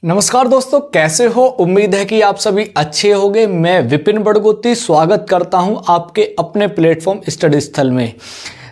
नमस्कार दोस्तों, कैसे हो। उम्मीद है कि आप सभी अच्छे होंगे। मैं विपिन बड़गोती स्वागत करता हूं आपके अपने प्लेटफॉर्म स्टडी स्थल में।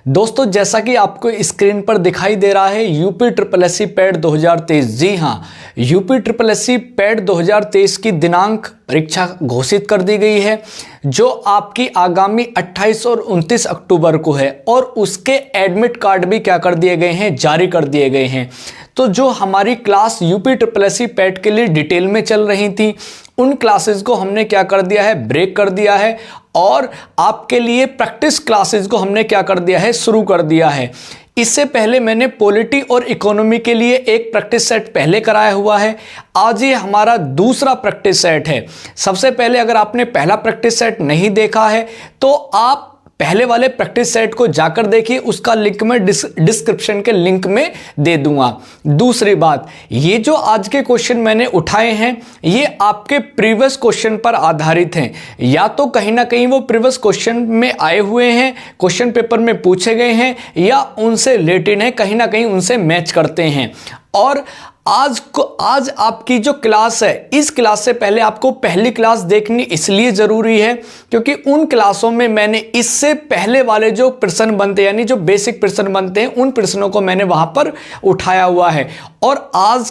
दोस्तों, जैसा कि आपको स्क्रीन पर दिखाई दे रहा है, यूपी ट्रिपल एससी पैट 2023। जी हां, यूपी ट्रिपल एससी पैट 2023 की दिनांक परीक्षा घोषित कर दी गई है, जो आपकी आगामी 28 और 29 अक्टूबर को है। और उसके एडमिट कार्ड भी क्या कर दिए गए हैं, जारी कर दिए गए हैं। तो जो हमारी class UP triple SC PAT के लिए डिटेल में चल रही थी, उन क्लासेस को हमने क्या कर दिया है, ब्रेक कर दिया है। और आपके लिए प्रैक्टिस क्लासेस को हमने क्या कर दिया है, शुरू कर दिया है। इससे पहले मैंने पॉलिटी और इकोनॉमी के लिए एक प्रैक्टिस सेट पहले कराया हुआ है। आज ये हमारा दूसरा प्रैक्टिस सेट है। सबसे पहले अगर आपने पहला प्रैक्टिस सेट नहीं देखा है तो आप पहले वाले प्रैक्टिस सेट को जाकर देखिए, उसका लिंक मैं डिस्क्रिप्शन के लिंक में दे दूंगा। दूसरी बात, ये जो आज के क्वेश्चन मैंने उठाए हैं, ये आपके प्रीवियस क्वेश्चन पर आधारित हैं। या तो कहीं ना कहीं वो प्रीवियस क्वेश्चन में आए हुए हैं, क्वेश्चन पेपर में पूछे गए हैं, या उनसे रिलेटेड हैं, कहीं ना कहीं उनसे मैच करते हैं। और आज आपकी जो क्लास है, इस क्लास से पहले आपको पहली क्लास देखनी इसलिए जरूरी है क्योंकि उन क्लासों में मैंने इससे पहले वाले जो प्रश्न बनते हैं, यानी जो बेसिक प्रश्न बनते हैं, उन प्रश्नों को मैंने वहां पर उठाया हुआ है। और आज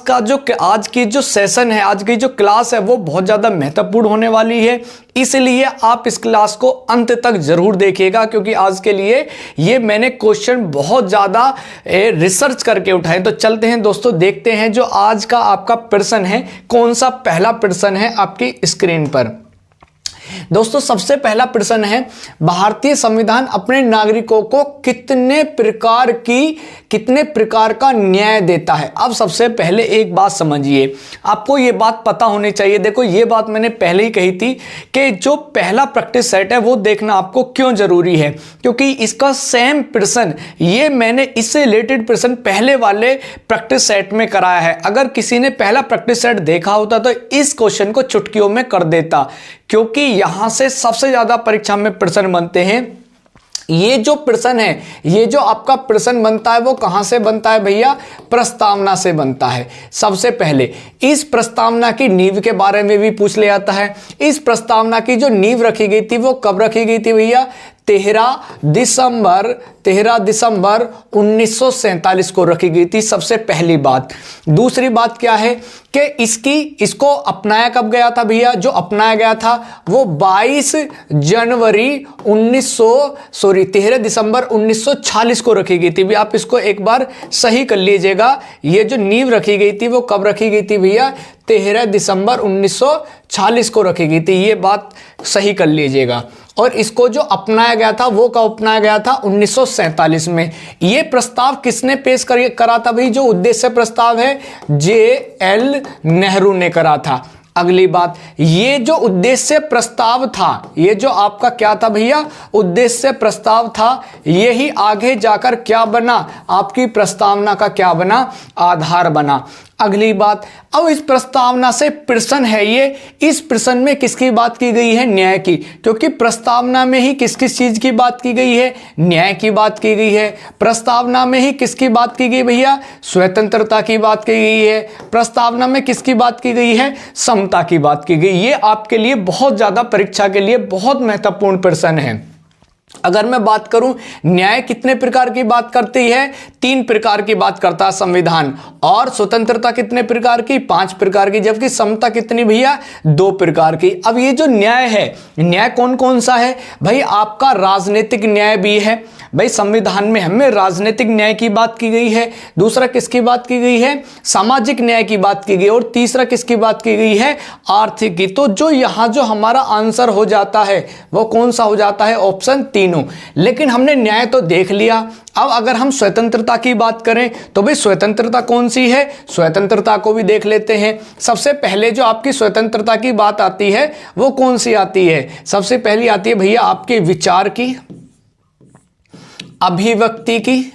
की जो सेशन है, आज की जो क्लास है, वो बहुत ज्यादा महत्वपूर्ण होने वाली है। इसलिए आप इस क्लास को अंत तक जरूर देखिएगा, क्योंकि आज के लिए ये मैंने क्वेश्चन बहुत ज्यादा रिसर्च करके उठाए। तो चलते हैं दोस्तों, देखते हैं जो आज का आपका प्रश्न है, कौन सा पहला प्रश्न है आपकी स्क्रीन पर। दोस्तों, सबसे पहला प्रश्न है, भारतीय संविधान अपने नागरिकों को कितने प्रकार का न्याय देता है। अब सबसे पहले एक बात समझिए, आपको ये बात पता होनी चाहिए। देखो, ये बात मैंने पहले ही कही थी कि जो पहला प्रैक्टिस सेट है वो देखना आपको क्यों जरूरी है, क्योंकि इसका सेम प्रश्न ये मैंने इससे रिलेटेड प्रश्न पहले वाले प्रैक्टिस सेट में कराया है। अगर किसी ने पहला प्रैक्टिस सेट देखा होता तो इस क्वेश्चन को चुटकियों में कर देता, क्योंकि यहां से सबसे ज्यादा परीक्षा में प्रश्न बनते हैं। ये जो प्रश्न है, ये जो आपका प्रश्न बनता है, वो कहां से बनता है भैया, प्रस्तावना से बनता है। सबसे पहले इस प्रस्तावना की नींव के बारे में भी पूछ लिया जाता है। इस प्रस्तावना की जो नींव रखी गई थी वो कब रखी गई थी भैया, 13 दिसंबर 1947 को रखी गई थी। सबसे पहली बात। दूसरी बात क्या है कि इसको अपनाया कब गया था भैया, जो अपनाया गया था वो 13 दिसंबर 1946 को रखी गई थी। भी आप इसको एक बार सही कर लीजिएगा, ये जो नींव रखी गई थी वो कब रखी गई थी भैया, 13 दिसंबर 1946 को रखी गई थी। ये बात सही कर लीजिएगा। और इसको जो अपनाया गया था वो कब अपनाया गया था, 1947 में। ये प्रस्ताव किसने पेश करा था भाई, जो उद्देश्य प्रस्ताव है, JL नेहरू ने करा था। अगली बात, ये जो उद्देश्य प्रस्ताव था, ये जो आपका क्या था भैया, उद्देश्य प्रस्ताव था, यही आगे जाकर क्या बना, आपकी प्रस्तावना का क्या बना, आधार बना। अगली बात, अब इस प्रस्तावना से प्रश्न है ये, इस प्रश्न में किसकी बात की गई है, न्याय की। क्योंकि प्रस्तावना में ही किस किस चीज की बात की गई है, न्याय की बात की गई है। प्रस्तावना में ही किसकी बात की गई भैया, स्वतंत्रता की बात की गई है। प्रस्तावना में किसकी बात की गई है, समता की बात की गई। ये आपके लिए बहुत ज्यादा परीक्षा के लिए बहुत महत्वपूर्ण प्रश्न है। अगर मैं बात करूं, न्याय कितने प्रकार की बात करती है, 3 प्रकार की बात करता है संविधान। और स्वतंत्रता कितने प्रकार की, 5 प्रकार की। जबकि समता कितनी भैया, 2 प्रकार की। अब ये जो न्याय है, न्याय कौन कौन सा है भाई, आपका राजनीतिक न्याय भी है भाई। संविधान में हमें राजनीतिक न्याय की बात की गई है। दूसरा किसकी बात की गई है, सामाजिक न्याय की बात की गई। और तीसरा किसकी बात की गई है, आर्थिक की। तो जो यहां जो हमारा आंसर हो जाता है वो कौन सा हो जाता है, ऑप्शन 3। लेकिन हमने न्याय तो देख लिया। अब अगर हम स्वतंत्रता की बात करें तो भाई स्वतंत्रता कौन सी है, स्वतंत्रता को भी देख लेते हैं। सबसे पहले जो आपकी स्वतंत्रता की बात आती है वो कौन सी आती है, सबसे पहली आती है भैया आपके विचार की, अभिव्यक्ति की,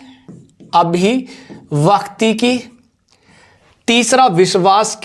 तीसरा विश्वास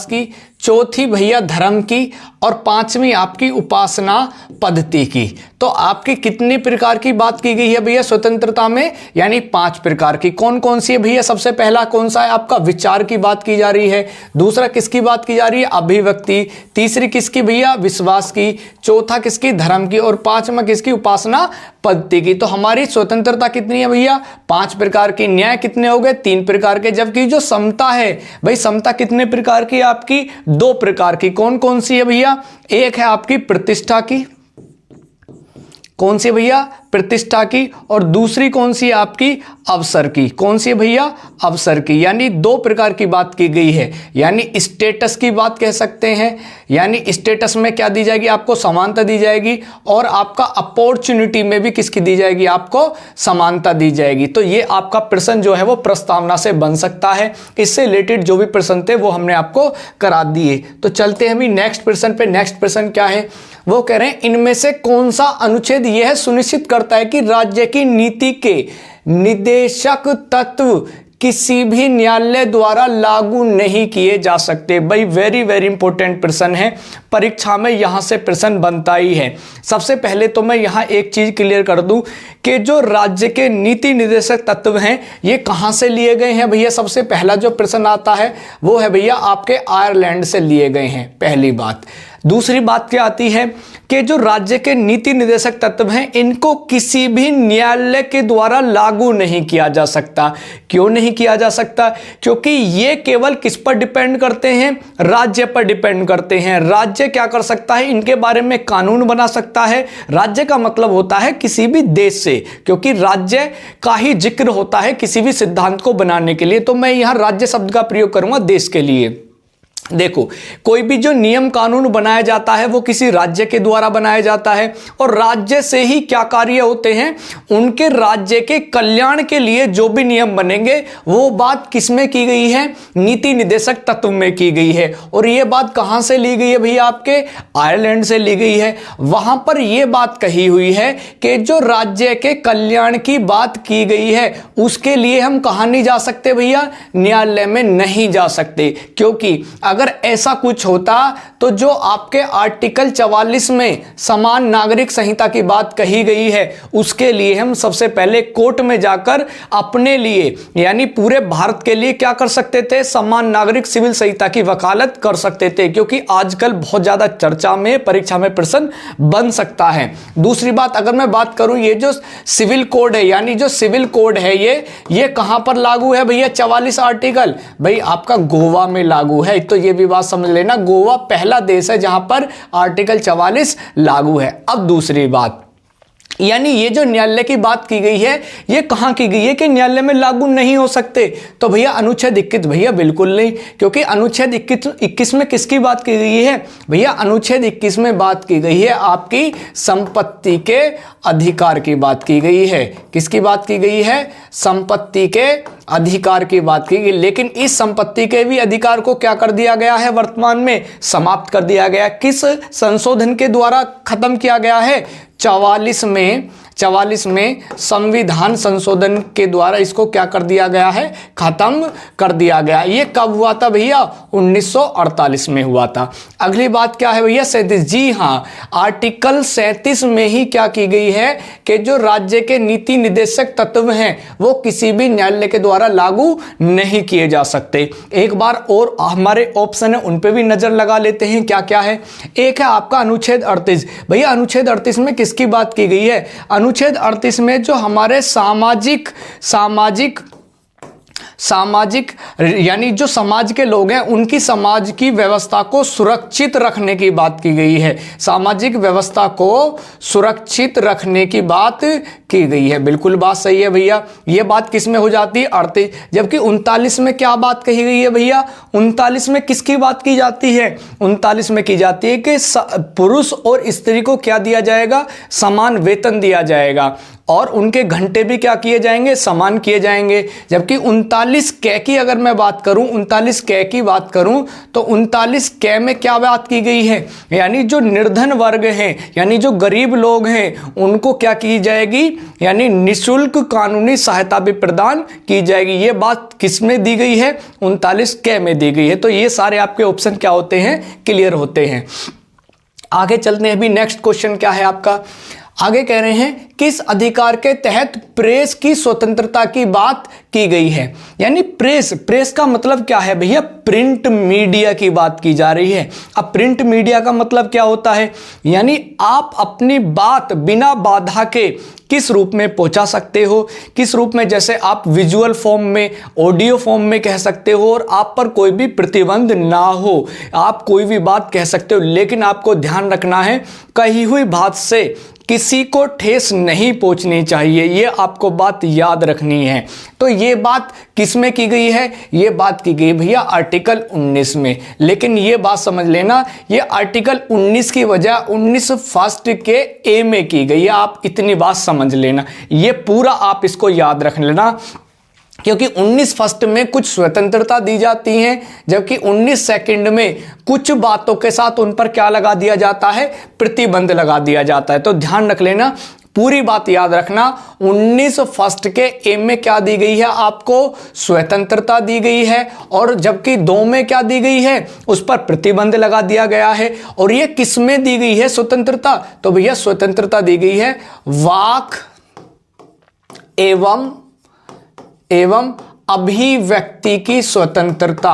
की, चौथी भैया धर्म की, और 5वीं आपकी उपासना पद्धति की। तो तो आपकी कितनी प्रकार की बात की गई है भैया स्वतंत्रता में, यानी 5 प्रकार की। कौन कौन सी है भैया? सबसे पहला कौन सा है आपका? विचार की बात की जा रही है। दूसरा किसकी बात की जा रही है? अभिव्यक्ति। तीसरी किसकी भैया? विश्वास की। चौथा किसकी? धर्म की। और पांचवा किसकी? उपासना पद्धति की। तो हमारी स्वतंत्रता कितनी है भैया? 5 प्रकार की। न्याय कितने हो गए? 3 प्रकार के। जबकि जो समता है भाई, समता कितने प्रकार की? आपकी 2 प्रकार की। कौन कौन सी है भैया? एक है आपकी प्रतिष्ठा की। कौन सी भैया? प्रतिष्ठा की। और दूसरी कौन सी है आपकी? अवसर की। कौन सी है भैया? अवसर की। यानी 2 प्रकार की बात की गई है। यानी स्टेटस की बात कह सकते हैं, यानी स्टेटस में क्या दी जाएगी? आपको समानता दी जाएगी। और आपका अपॉर्चुनिटी में भी किसकी दी जाएगी? आपको समानता दी जाएगी। तो ये आपका प्रश्न जो है वो प्रस्तावना से बन सकता है। इससे रिलेटेड जो भी प्रश्न थे वो हमने आपको करा दिए। तो चलते हैं अभी नेक्स्ट प्रश्न पे। नेक्स्ट प्रश्न क्या है? वो कह रहे हैं इनमें से कौन सा अनुच्छेद यह सुनिश्चित करता है कि राज्य की नीति के निर्देशक तत्व किसी भी न्यायालय द्वारा लागू नहीं किए जा सकते। भाई वेरी वेरी इंपॉर्टेंट प्रश्न है, परीक्षा में यहां से प्रश्न बनता ही है। सबसे पहले तो मैं यहां एक चीज क्लियर कर दूं कि जो राज्य के नीति निर्देशक तत्व हैं ये कहां से लिए गए हैं भैया? सबसे पहला जो प्रश्न आता है वो है भैया आपके आयरलैंड से लिए गए हैं, पहली बात। दूसरी बात क्या आती है कि जो राज्य के नीति निर्देशक तत्व हैं इनको किसी भी न्यायालय के द्वारा लागू नहीं किया जा सकता। क्यों नहीं किया जा सकता? क्योंकि ये केवल किस पर डिपेंड करते हैं? राज्य पर डिपेंड करते हैं। राज्य क्या कर सकता है? इनके बारे में कानून बना सकता है। राज्य का मतलब होता है किसी भी देश से, क्योंकि राज्य का ही जिक्र होता है किसी भी सिद्धांत को बनाने के लिए। तो मैं यहां राज्य शब्द का प्रयोग करूंगा देश के लिए। देखो, कोई भी जो नियम कानून बनाया जाता है वो किसी राज्य के द्वारा बनाया जाता है। और राज्य से ही क्या कार्य होते हैं? उनके राज्य के कल्याण के लिए जो भी नियम बनेंगे वो बात किसमें की गई है? नीति निर्देशक तत्व में की गई है। और ये बात कहां से ली गई है भैया? आपके आयरलैंड से ली गई है। वहां पर यह बात कही हुई है कि जो राज्य के कल्याण की बात की गई है उसके लिए हम कहां नहीं जा सकते भैया? न्यायालय में नहीं जा सकते। क्योंकि अगर ऐसा कुछ होता तो जो आपके आर्टिकल 44 में समान नागरिक संहिता की बात कही गई है उसके लिए हम सबसे पहले कोर्ट में जाकर अपने लिए यानी पूरे भारत के लिए क्या कर सकते थे? समान नागरिक सिविल संहिता की वकालत कर सकते थे। क्योंकि आजकल बहुत ज्यादा चर्चा में परीक्षा में प्रश्न बन सकता है। दूसरी बात, अगर मैं बात करूं ये जो सिविल कोड है, यानी जो सिविल कोड है ये कहां पर लागू है भैया? 44 आर्टिकल भाई आपका गोवा में लागू है। तो ये भी बात समझ लेना, गोवा पहला देश है जहां पर आर्टिकल 44 लागू है। अब दूसरी बात, यानी ये जो न्यायालय की बात की गई है ये कहां की गई है कि न्यायालय में लागू नहीं हो सकते? तो भैया अनुच्छेद 21 भैया बिल्कुल नहीं, क्योंकि अनुच्छेद 21 में किसकी बात की गई है भैया? अनुच्छेद 21 में बात की गई है आपकी संपत्ति के अधिकार की बात की गई है। किसकी बात की गई है? संपत्ति के अधिकार की बात की गई। लेकिन इस संपत्ति के भी अधिकार को क्या कर दिया गया है? वर्तमान में समाप्त कर दिया गया। किस संशोधन के द्वारा खत्म किया गया है? 44 में संविधान संशोधन के द्वारा इसको क्या कर दिया गया है? खत्म कर दिया गया। ये कब हुआ था भैया? 1948 में हुआ था। अगली बात क्या है भैया? 37। जी हां, आर्टिकल 37 में ही क्या की गई है कि जो राज्य के नीति निर्देशक तत्व हैं वो किसी भी न्यायालय के द्वारा लागू नहीं किए जा सकते। एक बार और हमारे ऑप्शन है उन पे भी नजर लगा लेते हैं क्या क्या है। एक है आपका अनुच्छेद 38। भैया अनुच्छेद 38 में किसकी बात की गई है? अनुच्छेद 38 में जो हमारे सामाजिक यानी जो समाज के लोग हैं उनकी समाज की व्यवस्था को सुरक्षित रखने की बात की गई है। सामाजिक व्यवस्था को सुरक्षित रखने की बात की गई है। बिल्कुल बात सही है भैया। ये बात किस में हो जाती है? 38। जबकि 39 में क्या बात कही गई है भैया? 39 में किसकी बात की जाती है? 39 में की जाती है कि पुरुष और स्त्री को क्या दिया जाएगा? समान वेतन दिया जाएगा और उनके घंटे भी क्या किए जाएंगे? समान किए जाएंगे। जबकि 39 कै की अगर मैं बात करूं, 39 कै की बात करूं तो 39 कै में क्या बात की गई है? यानी जो निर्धन वर्ग हैं यानी जो गरीब लोग हैं उनको क्या की जाएगी? यानी निःशुल्क कानूनी सहायता भी प्रदान की जाएगी। ये बात किस में दी गई है? 39 कै में दी गई है। तो ये सारे आपके ऑप्शन क्या होते हैं? क्लियर होते हैं। आगे चलते हैं। अभी नेक्स्ट क्वेश्चन क्या है आपका? आगे कह रहे हैं किस अधिकार के तहत प्रेस की स्वतंत्रता की बात की गई है। यानी प्रेस का मतलब क्या है भैया, प्रिंट मीडिया की बात की जा रही है। अब प्रिंट मीडिया का मतलब क्या होता है, यानी आप अपनी बात बिना बाधा के किस रूप में पहुंचा सकते हो, किस रूप में, जैसे आप विजुअल फॉर्म में, ऑडियो फॉर्म में कह सकते हो और आप पर कोई भी प्रतिबंध ना हो, आप कोई भी बात कह सकते हो। लेकिन आपको ध्यान रखना है, कही हुई बात से किसी को ठेस नहीं पहुंचनी चाहिए, ये आपको बात याद रखनी है। तो ये बात किस में की गई है, ये बात की गई भैया आर्टिकल 19 में। लेकिन ये बात समझ लेना, ये आर्टिकल 19 की वजह 19 फर्स्ट के ए में की गई है। आप इतनी बात समझ लेना, ये पूरा आप इसको याद रख लेना, क्योंकि 19 फर्स्ट में कुछ स्वतंत्रता दी जाती है, जबकि 19 सेकंड में कुछ बातों के साथ उन पर क्या लगा दिया जाता है, प्रतिबंध लगा दिया जाता है। तो ध्यान रख लेना, पूरी बात याद रखना। 19 फर्स्ट के ए में क्या दी गई है, आपको स्वतंत्रता दी गई है, और जबकि 2 में क्या दी गई है, उस पर प्रतिबंध लगा दिया गया है। और ये किस में दी गई है स्वतंत्रता, तो भैया स्वतंत्रता दी गई है वाक एवं अभिव्यक्ति की स्वतंत्रता।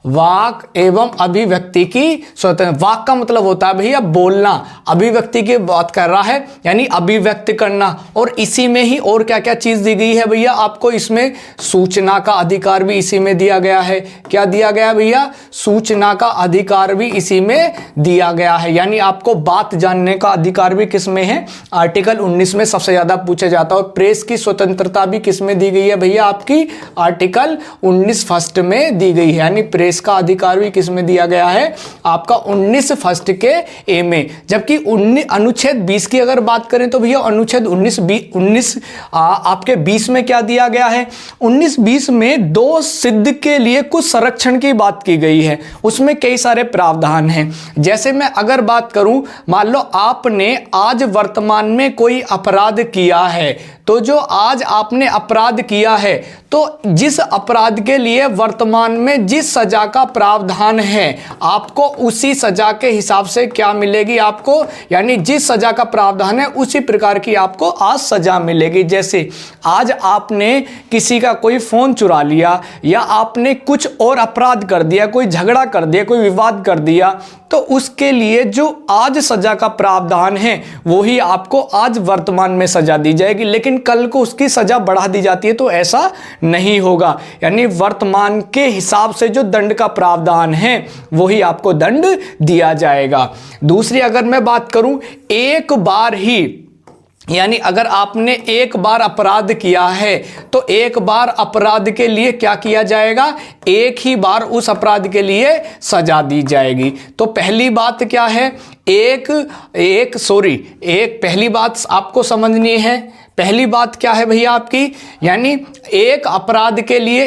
वाक एवं अभिव्यक्ति की स्वतंत्रता। वाक का मतलब होता है भैया बोलना, अभिव्यक्ति की बात कर रहा है यानी अभिव्यक्त करना। और इसी में ही और क्या क्या चीज दी गई है भैया आपको, इसमें सूचना का अधिकार भी इसी में दिया गया है। क्या दिया गया भैया, सूचना का अधिकार भी इसी में दिया गया है। यानी आपको बात जानने का अधिकार भी किस में है, आर्टिकल 19 में सबसे ज्यादा पूछा जाता है। और प्रेस की स्वतंत्रता भी किस में दी गई है भैया, आपकी आर्टिकल 19 फर्स्ट में दी गई है। यानी प्रेस का अधिकार भी किस में दिया गया है, आपका 19 फर्स्ट के ए में। जबकि अनुच्छेद 20 की अगर बात करें तो भैया अनुच्छेद 19 आपके 20 में क्या दिया गया है, 19-20 में दो सिद्ध के लिए कुछ संरक्षण की बात की गई है। उसमें कई सारे प्रावधान हैं। जैसे मैं अगर बात करूं, मान लो आपने आज वर्तमान में कोई अपराध किया है, तो जो आज आपने अपराध किया है, तो जिस अपराध के लिए वर्तमान में जिस सजा का प्रावधान है, आपको उसी सजा के हिसाब से क्या मिलेगी आपको, यानी जिस सजा का प्रावधान है उसी प्रकार की आपको आज सजा मिलेगी। जैसे आज आपने किसी का कोई फोन चुरा लिया, या आपने कुछ और अपराध कर दिया, कोई झगड़ा कर दिया, कोई विवाद कर दिया, तो उसके लिए जो आज सजा का प्रावधान है वही आपको आज वर्तमान में सजा दी जाएगी। लेकिन कल को उसकी सजा बढ़ा दी जाती है तो ऐसा नहीं होगा। यानी वर्तमान के हिसाब से जो दंड का प्रावधान है वही आपको दंड दिया जाएगा। दूसरी अगर मैं बात करूं, एक बार ही, यानी अगर आपने एक बार अपराध किया है तो एक बार अपराध के लिए क्या किया जाएगा, एक ही बार उस अपराध के लिए सजा दी जाएगी। तो पहली बात क्या है, पहली बात आपको समझनी है। पहली बात क्या है भैया आपकी, यानी एक अपराध के लिए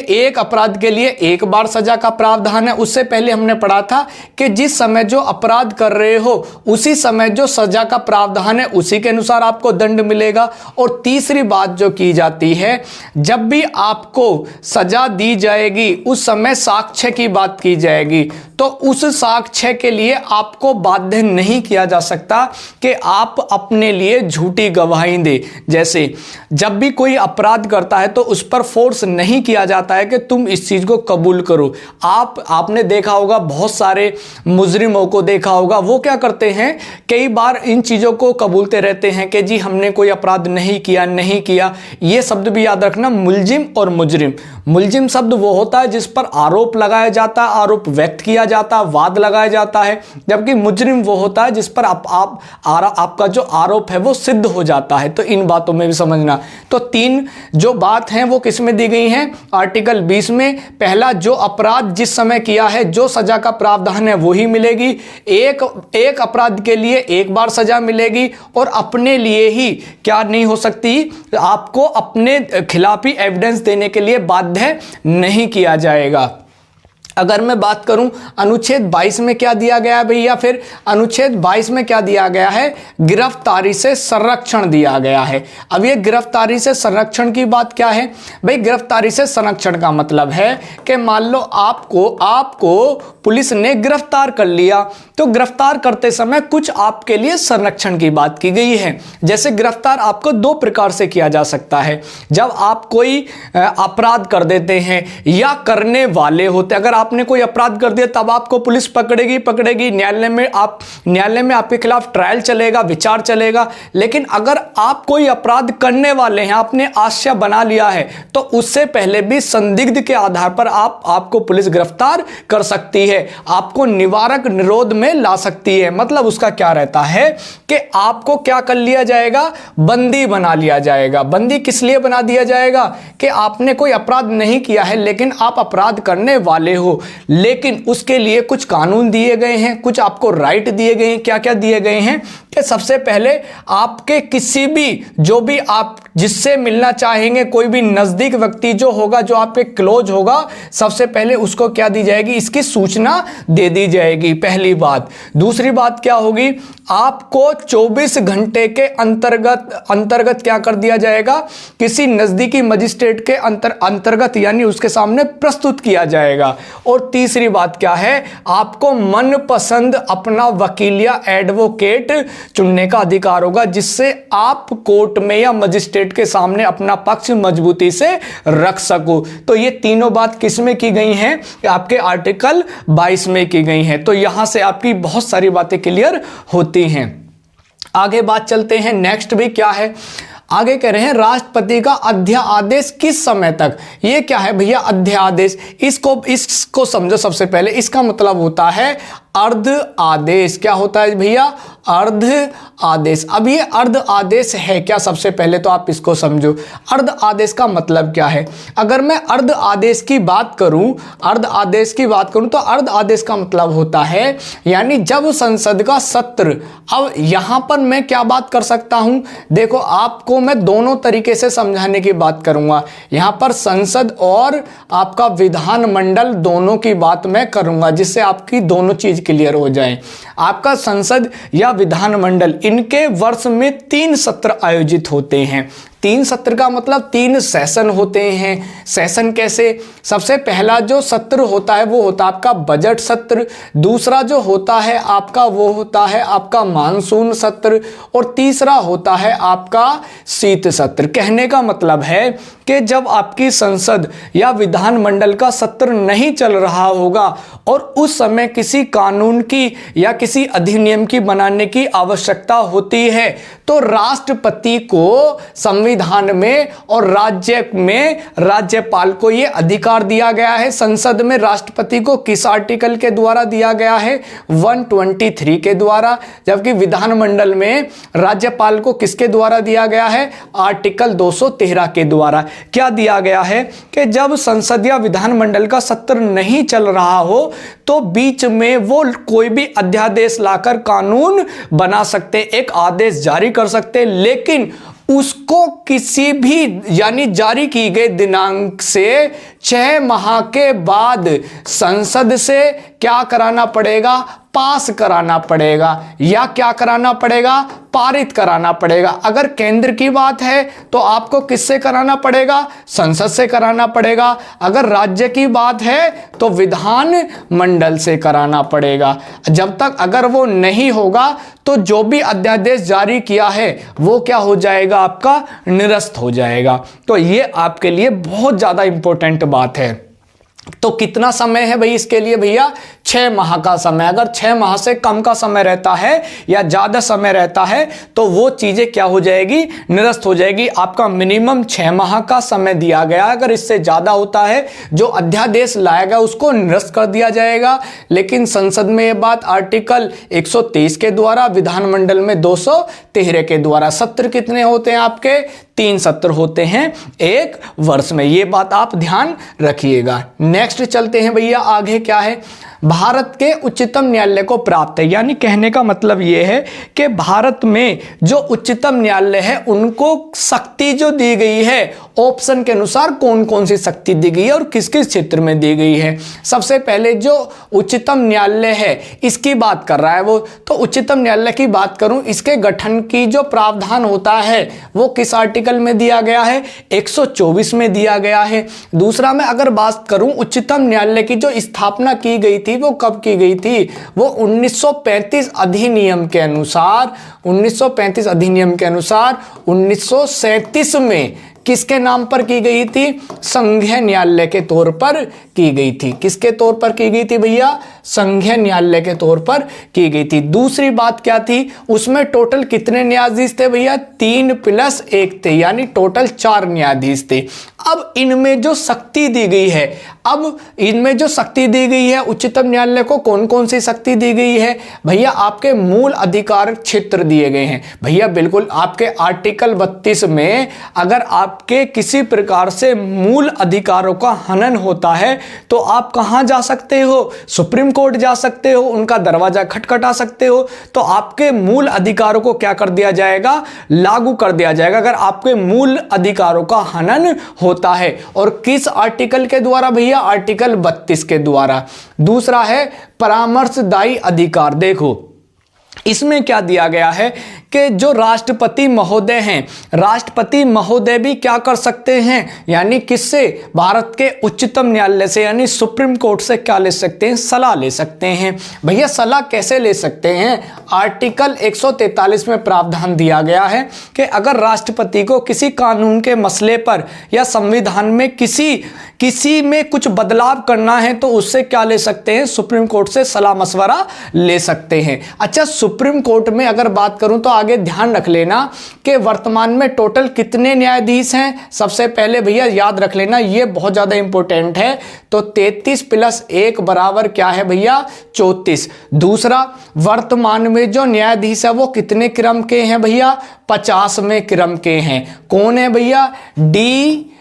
एक बार सजा का प्रावधान है। उससे पहले हमने पढ़ा था कि जिस समय जो अपराध कर रहे हो उसी समय जो सजा का प्रावधान है उसी के अनुसार आपको दंड मिलेगा। और तीसरी बात जो की जाती है, जब भी आपको सजा दी जाएगी उस समय साक्ष्य की बात की जाएगी, तो उस साक्ष्य के लिए आपको बाध्य नहीं किया जा सकता कि आप अपने लिए झूठी गवाही दे। जैसे जब भी कोई अपराध करता है तो उस पर फोर्स नहीं किया जाता है कि तुम इस चीज को कबूल करो। आपने देखा होगा, बहुत सारे मुजरिमों को देखा होगा, वो क्या करते हैं, कई बार इन चीजों को कबूलते रहते हैं कि जी हमने कोई अपराध नहीं किया। ये शब्द भी याद रखना, मुलजिम और मुजरिम। मुलजिम शब्द वो होता है जिस पर आरोप लगाया जाता है, आरोप व्यक्त किया जाता है, वाद लगाया जाता है। जबकि मुजरिम वो होता है जिस पर आपका जो आरोप है वो सिद्ध हो जाता है। तो इन बातों में भी समझना। तो तीन जो बात हैं वो किस में दी गई हैं, आर्टिकल 20 में। पहला, जो अपराध जिस समय किया है जो सजा का प्रावधान है वही मिलेगी। एक अपराध के लिए एक बार सजा मिलेगी। और अपने लिए ही क्या नहीं हो सकती, आपको अपने खिलाफ ही एविडेंस देने के लिए बाध्य नहीं किया जाएगा। अगर मैं बात करूं अनुच्छेद 22 में क्या दिया गया है भैया, फिर अनुच्छेद 22 में क्या दिया गया है, गिरफ्तारी से संरक्षण दिया गया है। अब ये गिरफ्तारी से संरक्षण की बात क्या है भाई, गिरफ्तारी से संरक्षण का मतलब है कि मान लो आपको पुलिस ने गिरफ्तार कर लिया, तो गिरफ्तार करते समय कुछ आपके लिए संरक्षण की बात की गई है। जैसे गिरफ्तार आपको दो प्रकार से किया जा सकता है, जब आप कोई अपराध कर देते हैं या करने वाले होते, अगर आपने कोई अपराध कर दिया तब आपको पुलिस पकड़ेगी, न्यायालय में आपके खिलाफ ट्रायल चलेगा, विचार चलेगा। लेकिन अगर आप कोई अपराध करने वाले हैं, आपने आशय बना लिया है, तो उससे पहले भी संदिग्ध के आधार पर आपको पुलिस गिरफ्तार कर सकती है, आपको निवारक निरोध में ला सकती है। मतलब उसका क्या रहता है कि आपको क्या कर लिया जाएगा, बंदी बना लिया जाएगा। बंदी किस लिए बना दिया जाएगा कि आपने कोई अपराध नहीं किया है लेकिन आप अपराध करने वाले हो, लेकिन उसके लिए कुछ कानून दिए गए हैं, कुछ आपको राइट दिए गए हैं। क्या क्या दिए गए हैं कि सबसे पहले आपके किसी भी जो भी आप जिससे मिलना चाहेंगे, कोई भी नजदीक व्यक्ति जो होगा, जो आपके क्लोज होगा, सबसे पहले उसको क्या दी जाएगी, इसकी सूचना दे दी जाएगी, पहली बात। दूसरी बात क्या होगी, आपको 24 घंटे के अंतर्गत क्या कर दिया जाएगा, किसी नजदीकी मजिस्ट्रेट के अंतर्गत यानी उसके सामने प्रस्तुत किया जाएगा। और तीसरी बात क्या है, आपको मनपसंद अपना वकील या एडवोकेट चुनने का अधिकार होगा, जिससे आप कोर्ट में या मजिस्ट्रेट के सामने अपना पक्ष मजबूती से रख सको। तो ये तीनों बात किस में की गई हैं, आपके आर्टिकल 22 में की गई हैं। तो यहां से आपकी बहुत सारी बातें क्लियर होती हैं। आगे बात चलते हैं, नेक्स्ट भी क्या है, आगे कह रहे हैं राष्ट्रपति का अध्यादेश किस समय तक। ये क्या है भैया अध्यादेश, इसको समझो। सबसे पहले इसका मतलब होता है अर्ध आदेश। क्या होता है भैया, अर्ध आदेश। अब ये अर्ध आदेश है क्या, सबसे पहले तो आप इसको समझो। अर्ध आदेश का मतलब क्या है, अगर मैं अर्ध आदेश की बात करूं तो अर्ध आदेश का मतलब होता है यानी जब संसद का सत्र। अब यहां पर मैं क्या बात कर सकता हूं, देखो आपको मैं दोनों तरीके से समझाने की बात करूंगा। यहां पर संसद और आपका विधानमंडल दोनों की बात मैं करूंगा, जिससे आपकी दोनों चीज क्लियर हो जाए। आपका संसद या विधानमंडल, इनके वर्ष में 3 सत्र आयोजित होते हैं। 3 सत्र का मतलब 3 सेशन होते हैं। सेशन कैसे, सबसे पहला जो सत्र होता है वो होता है आपका बजट सत्र, दूसरा जो होता है आपका वो होता है आपका मानसून सत्र, और तीसरा होता है आपका शीत सत्र। कहने का मतलब है कि जब आपकी संसद या विधानमंडल का सत्र नहीं चल रहा होगा और उस समय किसी कानून की या किसी अधिनियम की बनाने की आवश्यकता होती है, तो राष्ट्रपति को संविधान में और राज्य में राज्यपाल को यह अधिकार दिया गया है। संसद में राष्ट्रपति को किस आर्टिकल के द्वारा दिया गया है, 123 के द्वारा, जबकि विधानमंडल में राज्यपाल को किसके द्वारा दिया गया है, आर्टिकल 213 के द्वारा। क्या दिया गया है कि जब संसद या विधानमंडल का सत्र नहीं चल रहा हो तो बीच में वो कोई भी अध्यादेश लाकर कानून बना सकते, एक आदेश जारी कर सकते, लेकिन उसको किसी भी यानी जारी की गई दिनांक से 6 माह के बाद संसद से क्या कराना पड़ेगा, पास कराना पड़ेगा, या क्या कराना पड़ेगा, पारित कराना पड़ेगा। अगर केंद्र की बात है तो आपको किससे कराना पड़ेगा, संसद से कराना पड़ेगा। अगर राज्य की बात है तो विधान मंडल से कराना पड़ेगा। जब तक अगर वो नहीं होगा तो जो भी अध्यादेश जारी किया है वो क्या हो जाएगा, आपका निरस्त हो जाएगा। तो ये आपके लिए बहुत ज्यादा इंपॉर्टेंट बात है। तो कितना समय है भाई इसके लिए भैया, 6 माह का समय। अगर 6 माह से कम का समय रहता है या ज्यादा समय रहता है तो वो चीजें क्या हो जाएगी, निरस्त हो जाएगी। आपका मिनिमम 6 माह का समय दिया गया, अगर इससे ज्यादा होता है जो अध्यादेश लाया गया उसको निरस्त कर दिया जाएगा। लेकिन संसद में ये बात आर्टिकल 123 के द्वारा, विधानमंडल में 213 के द्वारा। सत्र कितने होते हैं आपके, 3 सत्र होते हैं एक वर्ष में। ये बात आप ध्यान रखिएगा। नेक्स्ट चलते हैं भैया, आगे क्या है, भारत के उच्चतम न्यायालय को प्राप्त है। यानी कहने का मतलब यह है कि भारत में जो उच्चतम न्यायालय है उनको शक्ति जो दी गई है, ऑप्शन के अनुसार कौन कौन सी शक्ति दी गई है और किस किस क्षेत्र में दी गई है। सबसे पहले जो उच्चतम न्यायालय है इसकी बात कर रहा है वो, तो उच्चतम न्यायालय की बात करूं, इसके गठन की जो प्रावधान होता है वो किस आर्टिकल में दिया गया है, 124 में दिया गया है। दूसरा मैं अगर बात करूं उच्चतम न्यायालय की जो स्थापना की गई थी वो कब की गई थी, वो 1935 अधिनियम के अनुसार 1937 में किसके नाम पर की गई थी, संघीय न्यायालय के तौर पर की गई थी। किसके तौर पर की गई थी भैया, संघीय न्यायालय के तौर पर की गई थी। दूसरी बात क्या थी, उसमें टोटल कितने न्यायाधीश थे भैया, 3+1 थे, यानी टोटल 4 न्यायाधीश थे। अब इनमें जो शक्ति दी गई है उच्चतम न्यायालय को कौन कौन सी शक्ति दी गई है भैया, आपके मूल अधिकार क्षेत्र दिए गए हैं भैया। बिल्कुल आपके आर्टिकल 32 में अगर आपके किसी प्रकार से मूल अधिकारों का हनन होता है तो आप कहां जा सकते हो, सुप्रीम कोर्ट जा सकते हो, उनका दरवाजा खटखटा सकते हो। तो आपके मूल अधिकारों को क्या कर दिया जाएगा, लागू कर दिया जाएगा अगर आपके मूल अधिकारों का हनन होता है। और किस आर्टिकल के द्वारा भैया, आर्टिकल 32 के द्वारा। दूसरा है परामर्शदायी अधिकार। देखो इसमें क्या दिया गया है कि जो राष्ट्रपति महोदय हैं, राष्ट्रपति महोदय भी क्या कर सकते हैं, यानी किससे, भारत के उच्चतम न्यायालय से यानी सुप्रीम कोर्ट से क्या ले सकते हैं, सलाह ले सकते हैं। भैया सलाह कैसे ले सकते हैं, आर्टिकल 143 में प्रावधान दिया गया है कि अगर राष्ट्रपति को किसी कानून के मसले पर या संविधान में किसी में कुछ बदलाव करना है तो उससे क्या ले सकते हैं, सुप्रीम कोर्ट से सलाह मशवरा ले सकते हैं। अच्छा, सुप्रीम कोर्ट में अगर बात करूं तो आगे ध्यान रख लेना कि वर्तमान में टोटल कितने न्यायाधीश हैं। सबसे पहले भैया याद रख लेना, ये बहुत ज्यादा इंपॉर्टेंट है, तो 33+1 बराबर क्या है भैया, 34। दूसरा, वर्तमान में जो न्यायाधीश है वो कितने क्रम के हैं भैया, 50वें क्रम के हैं। कौन है भैया, डी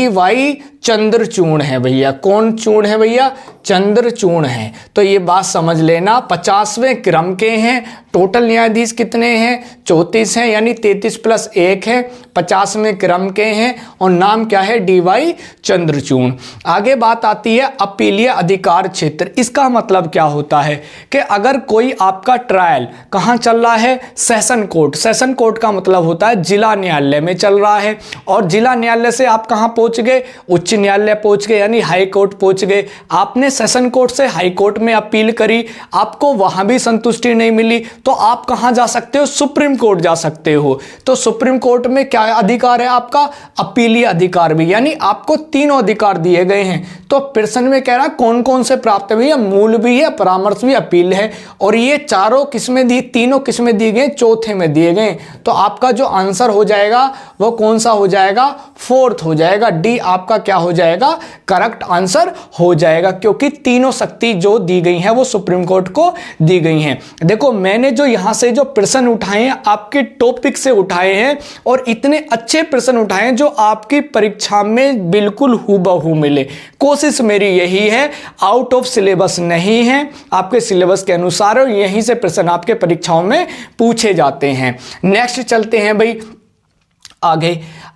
वाई चंद्रचूड़ है भैया। कौन चूड़ है भैया, चंद्रचूड़ है। तो ये बात समझ लेना, 50वें क्रम के हैं। टोटल न्यायाधीश कितने हैं, 34 हैं, यानी 33+1 है, 50वें क्रम के हैं और नाम क्या है, डी.वाई. चंद्रचूड़। आगे बात आती है अपीलीय अधिकार क्षेत्र। इसका मतलब क्या होता है कि अगर कोई आपका ट्रायल कहाँ चल रहा है, सेशन कोर्ट। सेशन कोर्ट का मतलब होता है जिला न्यायालय में चल रहा है, और जिला न्यायालय से आप कहाँ पहुंच गए, उच्च न्यायालय पहुंच गए, यानी हाई कोर्ट पहुंच गए। आपने सेशन कोर्ट से हाई कोर्ट में अपील करी, आपको वहां भी संतुष्टि नहीं मिली, तो आप कहां जा सकते हो, सुप्रीम कोर्ट जा सकते हो। तो सुप्रीम कोर्ट में क्या अधिकार है आपका, अपीलीय अधिकार भी, यानी आपको तीनों अधिकार दिए गए हैं। तो प्रश्न में कह रहा है कौन कौन से प्राप्त हुए, मूल भी है, परामर्श भी, अपील है, और ये चारों किसमें दी, तीनों किसमें दिए गए, चौथे में दिए गए। तो आपका जो आंसर हो जाएगा वो कौन सा हो जाएगा, 4th हो जाएगा। डी आपका क्या हो जाएगा, करेक्ट आंसर हो जाएगा, क्योंकि तीनों शक्ति जो दी गई हैं वो सुप्रीम कोर्ट को दी गई हैं। देखो मैंने जो यहां से जो प्रश्न उठाए हैं आपके टॉपिक से उठाए हैं, और इतने अच्छे प्रश्न उठाए हैं जो आपकी परीक्षा में बिल्कुल हूबहू मिले। कोशिश मेरी यही है, आउट ऑफ सिलेबस नहीं है, आपके सिलेबस के अनुसार, और यहीं से प्रश्न आपके परीक्षाओं में पूछे जाते हैं। नेक्स्ट चलते हैं भाई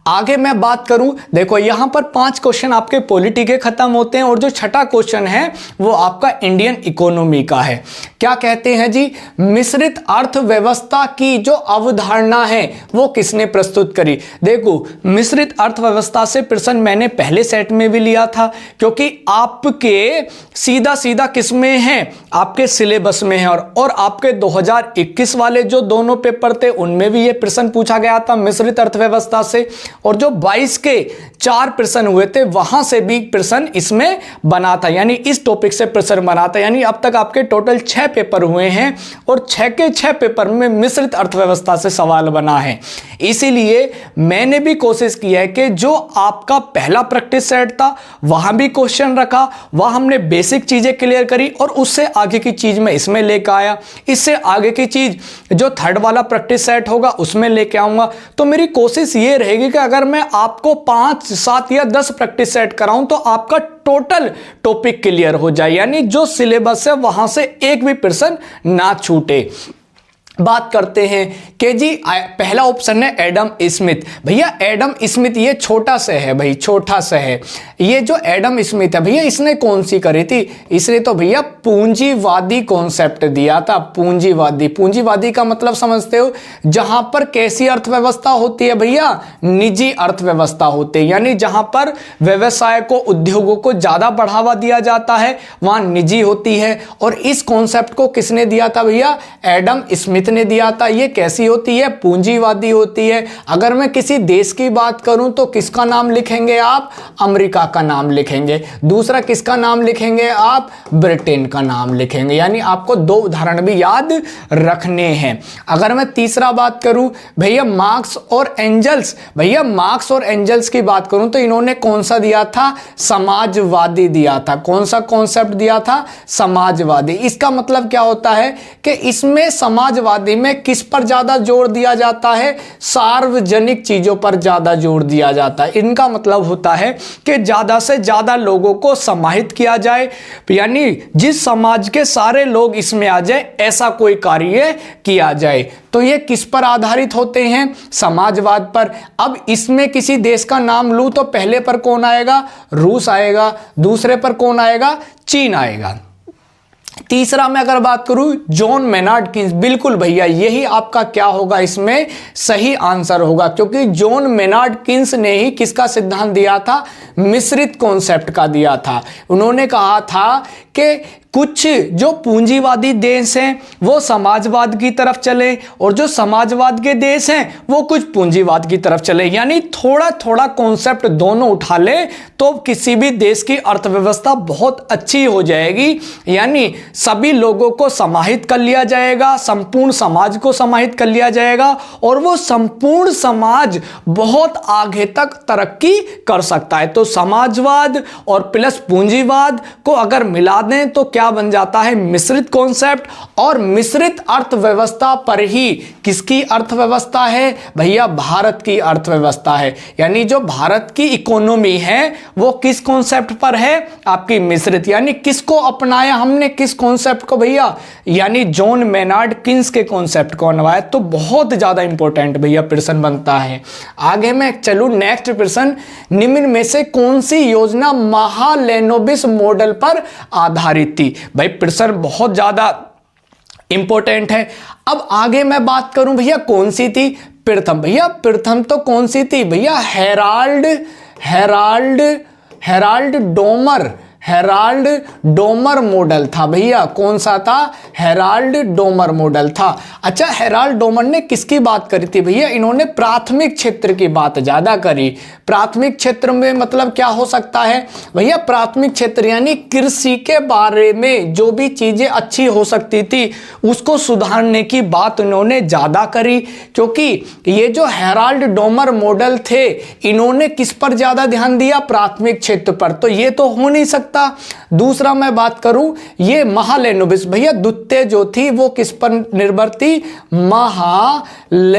आगे मैं बात करूं, देखो यहां पर 5 क्वेश्चन आपके पॉलिटी के खत्म होते हैं, और जो छठा क्वेश्चन है वो आपका इंडियन इकोनॉमी का है। क्या कहते हैं जी, मिश्रित अर्थव्यवस्था की जो अवधारणा है वो किसने प्रस्तुत करी। देखो मिश्रित अर्थव्यवस्था से प्रश्न मैंने पहले सेट में भी लिया था, क्योंकि आपके सीधा किसमें है, आपके सिलेबस में है, और आपके 2021 वाले जो दोनों पेपर थे उनमें भी ये प्रश्न पूछा गया था मिश्रित अर्थव्यवस्था से, और जो 22 के 4 प्रश्न हुए थे वहां से भी प्रश्न इसमें बना था, यानी इस टॉपिक से प्रश्न बना था। यानी अब तक आपके टोटल 6 पेपर हुए हैं, और 6 के 6 पेपर में मिश्रित अर्थव्यवस्था से सवाल बना है। इसीलिए मैंने भी कोशिश की है कि जो आपका पहला प्रैक्टिस सेट था वहां भी क्वेश्चन रखा, वहां हमने बेसिक चीजें क्लियर करी, और उससे आगे की चीज मैं इसमें लेकर आया। इससे आगे की चीज जो थर्ड वाला प्रैक्टिस सेट होगा उसमें लेके आऊंगा। तो मेरी कोशिश ये रहेगी कि अगर मैं आपको 5, 7 या 10 प्रैक्टिस सेट कराऊं तो आपका टोटल टॉपिक क्लियर हो जाए, यानी जो सिलेबस है वहां से एक भी प्रश्न ना छूटे। बात करते हैं कि जी पहला ऑप्शन है एडम स्मिथ। भैया एडम स्मिथ ये छोटा सा है भाई, छोटा सा है। ये जो एडम स्मिथ है भैया, इसने कौन सी करी थी? इसने तो भैया पूंजीवादी कॉन्सेप्ट दिया था। पूंजीवादी, पूंजीवादी का मतलब समझते हो, जहां पर कैसी अर्थव्यवस्था होती है भैया? निजी अर्थव्यवस्था होती है, यानी जहां पर व्यवसाय को, उद्योगों को ज्यादा बढ़ावा दिया जाता है वहां निजी होती है। और इस कॉन्सेप्ट को किसने दिया था भैया? एडम स्मिथ ने दिया था। ये कैसी होती है? पूंजीवादी होती है। अगर मैं किसी देश की बात करूं तो किसका नाम लिखेंगे आप? अमेरिका का नाम लिखेंगे। दूसरा किसका नाम लिखेंगे आप? ब्रिटेन का नाम लिखेंगे। यानी आपको 2 उदाहरण भी याद रखने हैं। अगर मैं तीसरा बात करूं भैया मार्क्स और एंजल्स, भैया मार्क्स और एंजल्स की बात करूं तो इन्होंने कौन सा दिया था? समाजवादी दिया था। कौन सा कॉन्सेप्ट दिया था? समाजवादी। इसका मतलब क्या होता है कि इसमें समाजवादी में किस पर ज्यादा जोर दिया जाता है? सार्वजनिक चीजों पर ज्यादा जोर दिया जाता है। इनका मतलब होता है कि ज्यादा से ज्यादा लोगों को समाहित किया जाए, यानी जिस समाज के सारे लोग इसमें आ जाए ऐसा कोई कार्य किया जाए। तो ये किस पर आधारित होते हैं? समाजवाद पर। अब इसमें किसी देश का नाम लूं तो पहले पर कौन आएगा? रूस आएगा। दूसरे पर कौन आएगा? चीन आएगा। तीसरा मैं अगर बात करूं जॉन मेनार्ड किन्स, बिल्कुल भैया यही आपका क्या होगा? इसमें सही आंसर होगा, क्योंकि जॉन मेनार्ड किन्स ने ही किसका सिद्धांत दिया था? मिश्रित कॉन्सेप्ट का दिया था। उन्होंने कहा था कि कुछ जो पूंजीवादी देश हैं वो समाजवाद की तरफ चले और जो समाजवाद के देश हैं वो कुछ पूंजीवाद की तरफ चले, यानी थोड़ा थोड़ा कॉन्सेप्ट दोनों उठा ले तो किसी भी देश की अर्थव्यवस्था बहुत अच्छी हो जाएगी। यानी सभी लोगों को समाहित कर लिया जाएगा, संपूर्ण समाज को समाहित कर लिया जाएगा और वो संपूर्ण समाज बहुत आगे तक तरक्की कर सकता है। तो समाजवाद और प्लस पूंजीवाद को अगर मिला दें तो क्या बन जाता है? मिश्रित कॉन्सेप्ट। और मिश्रित अर्थव्यवस्था पर ही किसकी अर्थव्यवस्था है भैया? भारत की अर्थव्यवस्था है। यानी जो भारत की इकोनॉमी है वो किस कॉन्सेप्ट पर है? आपकी मिश्रित। यानी किसको अपनाया हमने? किस कॉन्सेप्ट को भैया? यानी जॉन मेनार्ड किन्स के कॉन्सेप्ट को अपनाया। तो बहुत ज्यादा इंपॉर्टेंट भैया प्रश्न बनता है। आगे मैं चलूं नेक्स्ट प्रश्न, निम्न में से कौन सी योजना महालेनोबिस मॉडल पर आधारित थी? भाई प्रश्न बहुत ज्यादा इंपॉर्टेंट है। अब आगे मैं बात करूं भैया कौन सी थी? प्रथम, भैया प्रथम तो कौन सी थी भैया? हेराल्ड डोमर मॉडल था भैया। कौन सा था? हेराल्ड डोमर मॉडल था। अच्छा, हेराल्ड डोमर ने किसकी बात करी थी भैया? इन्होंने प्राथमिक क्षेत्र की बात ज्यादा करी। प्राथमिक क्षेत्र में मतलब क्या हो सकता है भैया? प्राथमिक क्षेत्र यानी कृषि के बारे में जो भी चीजें अच्छी हो सकती थी उसको सुधारने की बात इन्होंने ज्यादा करी। क्योंकि ये जो हेराल्ड डोमर मॉडल थे इन्होंने किस पर ज्यादा ध्यान दिया? प्राथमिक क्षेत्र पर। तो ये तो हो नहीं सकता। दूसरा मैं बात करूं ये महालेनोबिस, भैया द्वितीय जो थी वो किस पर निर्भर थी? महालेनोबिस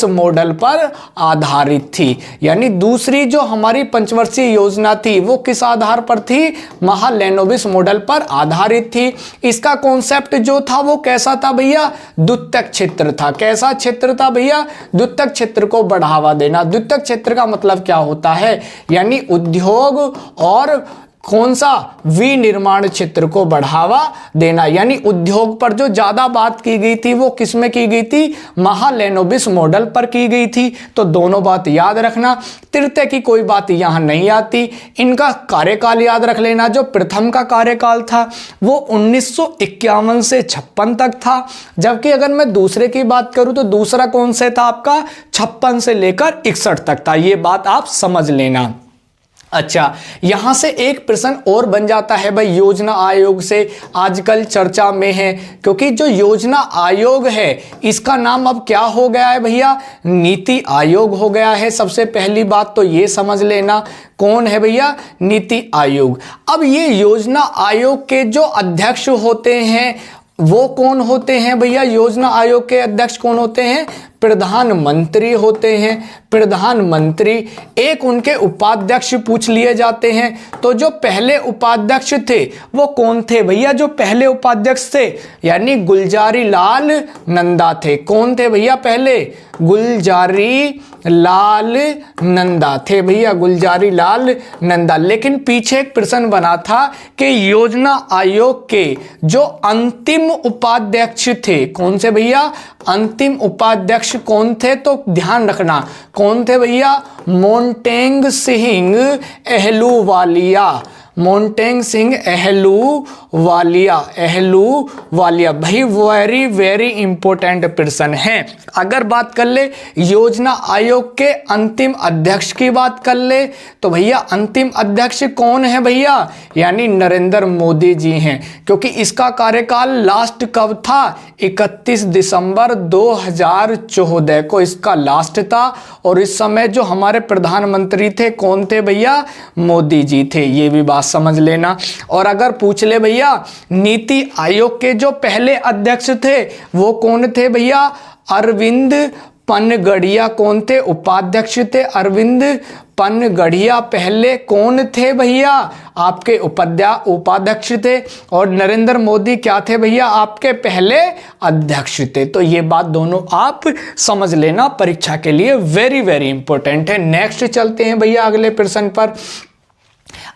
मॉडल पर आधारित थी। यानी दूसरी जो हमारी पंचवर्षीय योजना थी वो किस आधार पर थी? महालेनोबिस मॉडल पर आधारित थी। इसका कॉन्सेप्ट जो था वो कैसा था भैया? द्वितीयक क्षेत्र था। कैसा क्षेत्र था भैया? द्वितीयक क्षेत्र को बढ़ावा देना। द्वितीयक क्षेत्र का मतलब क्या होता है? यानी उद्योग और कौन सा? विनिर्माण क्षेत्र को बढ़ावा देना। यानी उद्योग पर जो ज्यादा बात की गई थी वो किसमें की गई थी? महालेनोबिस मॉडल पर की गई थी। तो दोनों बात याद रखना। तृतीय की कोई बात यहां नहीं आती। इनका कार्यकाल याद रख लेना। जो प्रथम का कार्यकाल था वो 1951 से 56 तक था। जबकि अगर मैं दूसरे की बात करूं तो दूसरा कौन से था आपका? 56 से लेकर 61 तक था। ये बात आप समझ लेना। अच्छा, यहां से एक प्रश्न और बन जाता है भाई योजना आयोग से, आजकल चर्चा में है। क्योंकि जो योजना आयोग है इसका नाम अब क्या हो गया है भैया? नीति आयोग हो गया है। सबसे पहली बात तो ये समझ लेना कौन है भैया? नीति आयोग। अब ये योजना आयोग के जो अध्यक्ष होते हैं वो कौन होते हैं भैया? योजना आयोग के अध्यक्ष कौन होते हैं? प्रधानमंत्री होते हैं। प्रधानमंत्री, एक उनके उपाध्यक्ष पूछ लिए जाते हैं। तो जो पहले उपाध्यक्ष थे वो कौन थे भैया? जो पहले उपाध्यक्ष थे यानी गुलजारी लाल नंदा थे। कौन थे भैया पहले? गुलजारी लाल नंदा थे भैया, गुलजारी लाल नंदा। लेकिन पीछे एक प्रश्न बना था कि योजना आयोग के जो अंतिम उपाध्यक्ष थे, कौन से भैया? अंतिम उपाध्यक्ष कौन थे? तो ध्यान रखना कौन थे भैया? मोंटेग सिंह अहलूवालिया। मोंटेग सिंह अहलूवालिया भाई, वेरी वेरी इंपॉर्टेंट पर्सन है। अगर बात कर ले योजना आयोग के अंतिम अध्यक्ष की बात कर ले तो भैया अंतिम अध्यक्ष कौन है भैया? यानी नरेंद्र मोदी जी हैं, क्योंकि इसका कार्यकाल लास्ट कब था? 31 दिसंबर 2014 को इसका लास्ट था। और इस समय जो हमारे प्रधानमंत्री थे कौन थे भैया? मोदी जी थे। ये भी बात समझ लेना। और अगर पूछ ले भैया नीति आयोग के जो पहले अध्यक्ष थे वो कौन थे भैया? अरविंद पनगड़िया। कौन थे? उपाध्यक्ष थे अरविंद पनगड़िया। पहले कौन थे भैया? आपके उपाध्यक्ष थे। और नरेंद्र मोदी क्या थे भैया? आपके पहले अध्यक्ष थे। तो ये बात दोनों आप समझ लेना, परीक्षा के लिए वेरी वेरी इंपॉर्टेंट है। नेक्स्ट चलते हैं भैया अगले प्रश्न पर।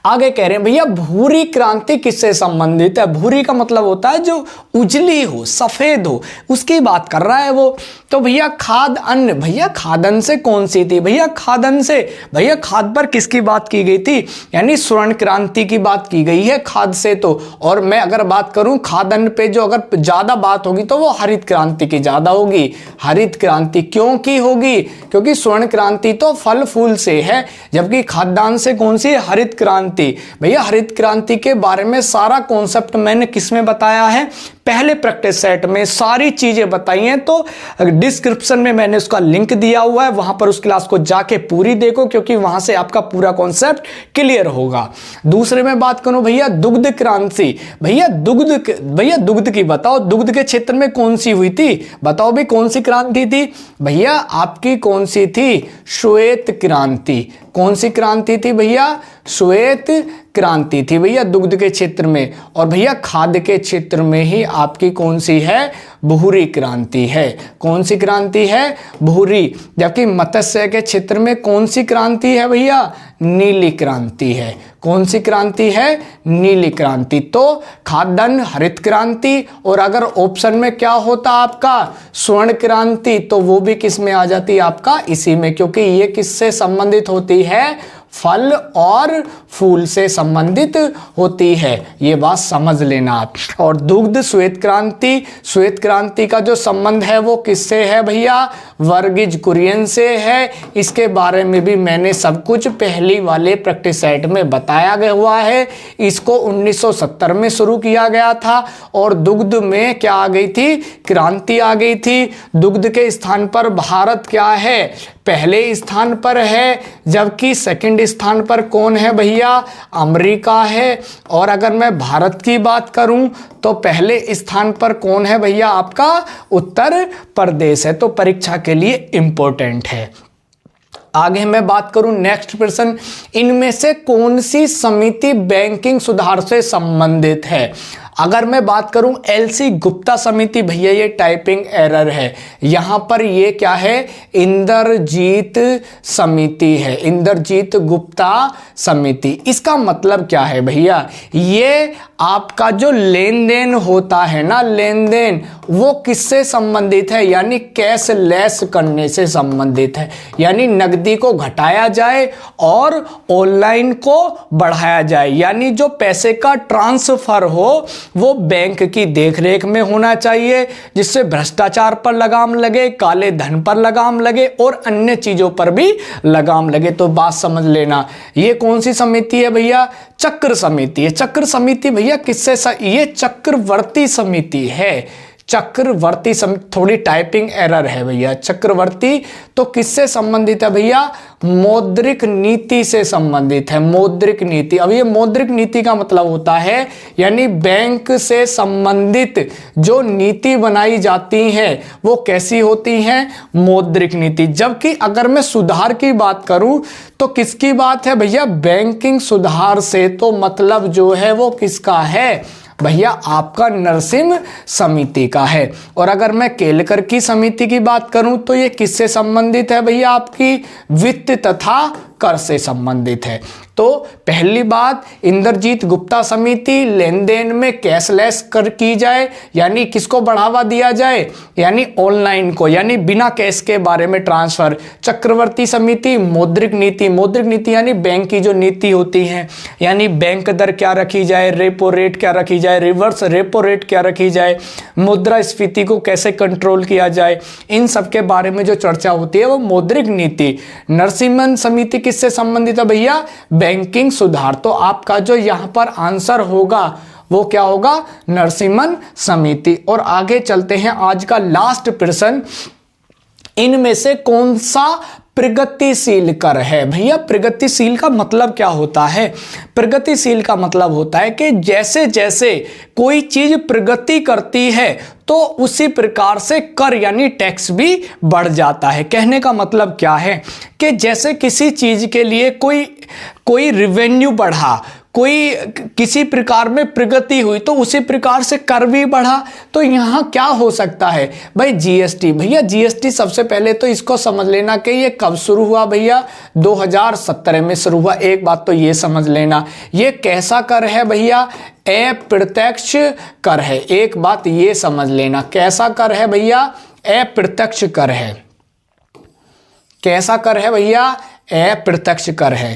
आगे कह रहे हैं भैया भूरी क्रांति किससे संबंधित है? भूरी का मतलब होता है जो उजली हो, सफेद हो, उसकी बात कर रहा है वो। तो भैया खाद अन्न, भैया खादन से कौन सी थी? भैया खादन से, भैया खाद पर किसकी बात की गई थी? यानी स्वर्ण क्रांति की बात की गई है खाद से। तो और मैं अगर बात करूं खादन पे जो अगर ज्यादा बात होगी तो वो हरित क्रांति की ज्यादा होगी। हरित क्रांति क्यों की होगी? क्योंकि स्वर्ण क्रांति तो फल फूल से है, जबकि खाद्यान्न से कौन सी? हरित क्रांति। भैया हरित क्रांति के बारे में सारा कॉन्सेप्ट मैंने किसमें बताया है? पहले प्रैक्टिस सेट में सारी चीजें बताई हैं। तो डिस्क्रिप्शन में मैंने उसका लिंक दिया हुआ है, वहां पर उस क्लास को जाके पूरी देखो, क्योंकि वहां से आपका पूरा कॉन्सेप्ट क्लियर होगा। दूसरे में बात करूं भैया दुग्ध क्रांति। भैया दुग्ध की बताओ, दुग्ध के क्षेत्र में कौन सी हुई थी? बताओ भी कौन सी क्रांति थी? भैया आपकी कौन सी थी? श्वेत क्रांति। कौन सी क्रांति थी भैया? श्वेत क्रांति थी भैया दुग्ध के क्षेत्र में। और भैया खाद्य के क्षेत्र में ही आपकी कौन सी है? भूरी क्रांति है। कौन सी क्रांति है? भूरी। जबकि मत्स्य के क्षेत्र में कौन सी क्रांति है भैया? नीली क्रांति है। कौन सी क्रांति है? नीली क्रांति। तो खाद्यान्न हरित क्रांति, और अगर ऑप्शन में क्या होता आपका? स्वर्ण क्रांति, तो वो भी किस में आ जाती है आपका? इसी में, क्योंकि ये किससे संबंधित होती है? फल और फूल से संबंधित होती है। ये बात समझ लेना आप। और दुग्ध श्वेत क्रांति का जो संबंध है वो किससे है भैया? वर्गीज कुरियन से है। इसके बारे में भी मैंने सब कुछ पहली वाले प्रैक्टिस सेट में बताया गया हुआ है। इसको 1970 में शुरू किया गया था और दुग्ध में क्या आ गई थी? क्रांति आ गई थी। दुग्ध के स्थान पर भारत क्या है? पहले स्थान पर है, जबकि सेकंड स्थान पर कौन है भैया? अमेरिका है। और अगर मैं भारत की बात करूं तो पहले स्थान पर कौन है भैया? आपका उत्तर प्रदेश है। तो परीक्षा के लिए इंपॉर्टेंट है। आगे मैं बात करूं नेक्स्ट प्रश्न, इनमें से कौन सी समिति बैंकिंग सुधार से संबंधित है? अगर मैं बात करूं एलसी गुप्ता समिति, भैया ये टाइपिंग एरर है, यहां पर ये क्या है? इंद्रजीत समिति है, इंद्रजीत गुप्ता समिति। इसका मतलब क्या है भैया? ये आपका जो लेन देन होता है ना, लेन देन, वो किससे संबंधित है? यानी कैशलेस करने से संबंधित है। यानी नकदी को घटाया जाए और ऑनलाइन को बढ़ाया जाए। यानी जो पैसे का ट्रांसफर हो वो बैंक की देखरेख में होना चाहिए, जिससे भ्रष्टाचार पर लगाम लगे, काले धन पर लगाम लगे और अन्य चीजों पर भी लगाम लगे। तो बात समझ लेना, ये कौन सी समिति है भैया? चक्र समिति है। चक्र समिति भैया किससे ये चक्रवर्ती समिति है। चक्रवर्ती थोड़ी टाइपिंग एरर है भैया। चक्रवर्ती तो किससे संबंधित है भैया? मौद्रिक नीति से संबंधित है। मौद्रिक नीति, अब ये मौद्रिक नीति का मतलब होता है यानी बैंक से संबंधित जो नीति बनाई जाती है वो कैसी होती है? मौद्रिक नीति। जबकि अगर मैं सुधार की बात करूं तो किसकी बात है भैया? बैंकिंग सुधार से तो मतलब जो है वो किसका है भैया? आपका नरसिम्हा समिति का है। और अगर मैं केलकर की समिति की बात करूं तो ये किससे संबंधित है भैया? आपकी वित्त तथा कर से संबंधित है। तो पहली बात, इंद्रजीत गुप्ता समिति, लेन देन में कैशलेस कर की जाए यानी किसको बढ़ावा दिया जाए? यानी ऑनलाइन को, यानी बिना कैश के बारे में ट्रांसफर। चक्रवर्ती समिति मौद्रिक नीति, मौद्रिक नीति यानी बैंक की जो नीति होती है, यानी बैंक दर क्या रखी जाए, रेपो रेट क्या रखी जाए, रिवर्स रेपो रेट क्या रखी जाए, मुद्रास्फीति को कैसे कंट्रोल किया जाए, इन सब के बारे में जो चर्चा होती है वो मौद्रिक नीति। नरसिम्हन समिति किससे संबंधित है भैया? बैंकिंग सुधार। तो आपका जो यहां पर आंसर होगा वो क्या होगा? नरसिम्हन समिति। और आगे चलते हैं, आज का लास्ट प्रश्न, इनमें से कौन सा प्रगतिशील कर है? भैया प्रगतिशील का मतलब क्या होता है? प्रगतिशील का मतलब होता है कि जैसे जैसे कोई चीज प्रगति करती है तो उसी प्रकार से कर यानी टैक्स भी बढ़ जाता है। कहने का मतलब क्या है कि जैसे किसी चीज के लिए कोई रिवेन्यू बढ़ा, कोई किसी प्रकार में प्रगति हुई तो उसी प्रकार से कर भी बढ़ा। तो यहाँ क्या हो सकता है भाई? जीएसटी। भैया जीएसटी सबसे पहले तो इसको समझ लेना कि ये कब शुरू हुआ भैया? 2017 में शुरू हुआ। एक बात तो ये समझ लेना, ये कैसा कर है भैया? अप्रत्यक्ष कर है। एक बात ये समझ लेना, कैसा कर है भैया? अप्रत्यक्ष कर है। कैसा कर है भैया? अप्रत्यक्ष कर है।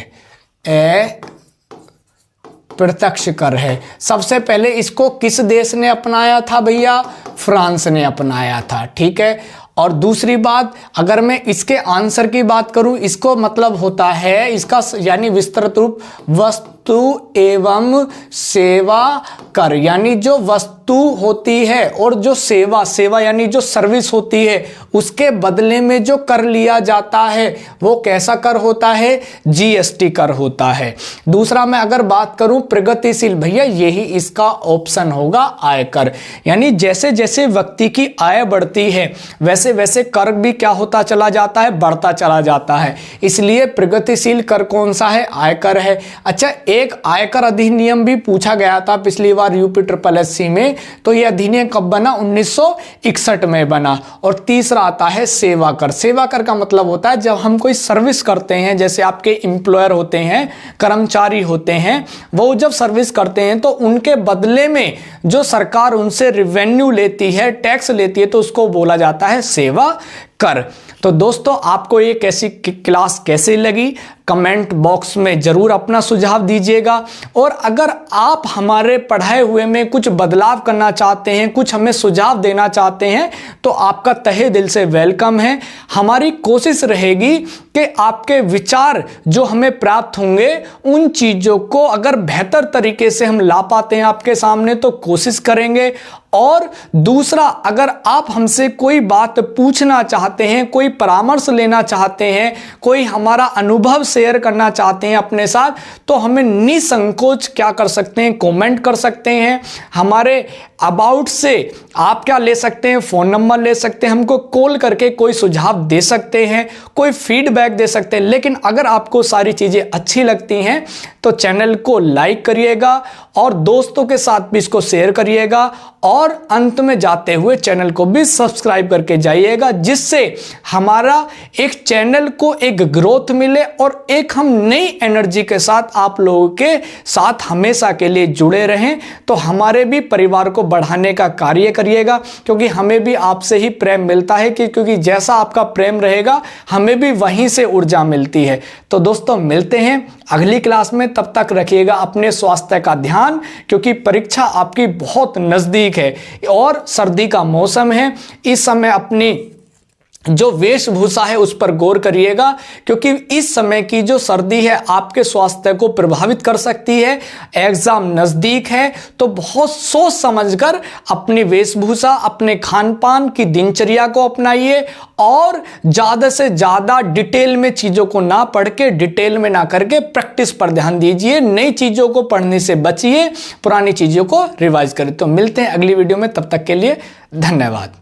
प्रत्यक्ष कर है। सबसे पहले इसको किस देश ने अपनाया था भैया? फ्रांस ने अपनाया था। ठीक है। और दूसरी बात, अगर मैं इसके आंसर की बात करूं, इसको मतलब होता है, इसका यानी विस्तृत रूप वस्तु एवं सेवा कर, यानी जो वस्तु होती है और जो सेवा यानी जो सर्विस होती है उसके बदले में जो कर लिया जाता है वो कैसा कर होता है? जीएसटी कर होता है। दूसरा मैं अगर बात करूं प्रगतिशील, भैया यही इसका ऑप्शन होगा, आयकर। यानी जैसे जैसे व्यक्ति की आय बढ़ती है वैसे वैसे कर भी क्या होता चला जाता है? बढ़ता चला जाता है। इसलिए प्रगतिशील कर कौन सा है? आयकर है। अच्छा, एक आयकर अधिनियम भी पूछा गया था पिछली बार यूपी में, तो यह अधिनियम कब बना? 1961 में बना। और तीसरा आता है सेवा कर। सेवा कर का मतलब होता है जब हम कोई सर्विस करते हैं, जैसे आपके एम्प्लॉयर होते हैं, कर्मचारी होते हैं, वो जब सर्विस करते हैं तो उनके बदले में जो सरकार उनसे रिवेन्यू लेती है, टैक्स लेती है, तो उसको बोला जाता है सेवा कर। तो दोस्तों आपको ये क्लास कैसी लगी कमेंट बॉक्स में जरूर अपना सुझाव दीजिएगा। और अगर आप हमारे पढ़ाए हुए में कुछ बदलाव करना चाहते हैं, कुछ हमें सुझाव देना चाहते हैं, तो आपका तहे दिल से वेलकम है। हमारी कोशिश रहेगी कि आपके विचार जो हमें प्राप्त होंगे उन चीज़ों को अगर बेहतर तरीके से हम ला पाते हैं आपके सामने तो कोशिश करेंगे। और दूसरा, अगर आप हमसे कोई बात पूछना चाहते हैं, कोई परामर्श लेना चाहते हैं, कोई हमारा अनुभव शेयर करना चाहते हैं अपने साथ, तो हमें निसंकोच क्या कर सकते हैं? कमेंट कर सकते हैं। हमारे अबाउट से आप क्या ले सकते हैं? फ़ोन नंबर ले सकते हैं, हमको कॉल करके कोई सुझाव दे सकते हैं, कोई फीडबैक दे सकते हैं। लेकिन अगर आपको सारी चीज़ें अच्छी लगती हैं तो चैनल को लाइक करिएगा और दोस्तों के साथ भी इसको शेयर करिएगा। और अंत में जाते हुए चैनल को भी सब्सक्राइब करके जाइएगा, जिससे हमारा एक चैनल को एक ग्रोथ मिले और एक हम नई एनर्जी के साथ आप लोगों के साथ हमेशा के लिए जुड़े रहें। तो हमारे भी परिवार को बढ़ाने का कार्य करिएगा, क्योंकि हमें भी आपसे ही प्रेम मिलता है, क्योंकि जैसा आपका प्रेम रहेगा हमें भी वहीं से ऊर्जा मिलती है। तो दोस्तों मिलते हैं अगली क्लास में, तब तक रखिएगा अपने स्वास्थ्य का ध्यान, क्योंकि परीक्षा आपकी बहुत नज़दीक है और सर्दी का मौसम है। इस समय अपनी जो वेशभूषा है उस पर गौर करिएगा, क्योंकि इस समय की जो सर्दी है आपके स्वास्थ्य को प्रभावित कर सकती है। एग्जाम नजदीक है तो बहुत सोच समझकर अपनी वेशभूषा, अपने खान पान की दिनचर्या को अपनाइए और ज्यादा से ज्यादा डिटेल में चीजों को ना पढ़ के, डिटेल में ना करके प्रैक्टिस पर ध्यान दीजिए। नई चीजों को पढ़ने से बचिए, पुरानी चीजों को रिवाइज करें। तो मिलते हैं अगली वीडियो में, तब तक के लिए धन्यवाद।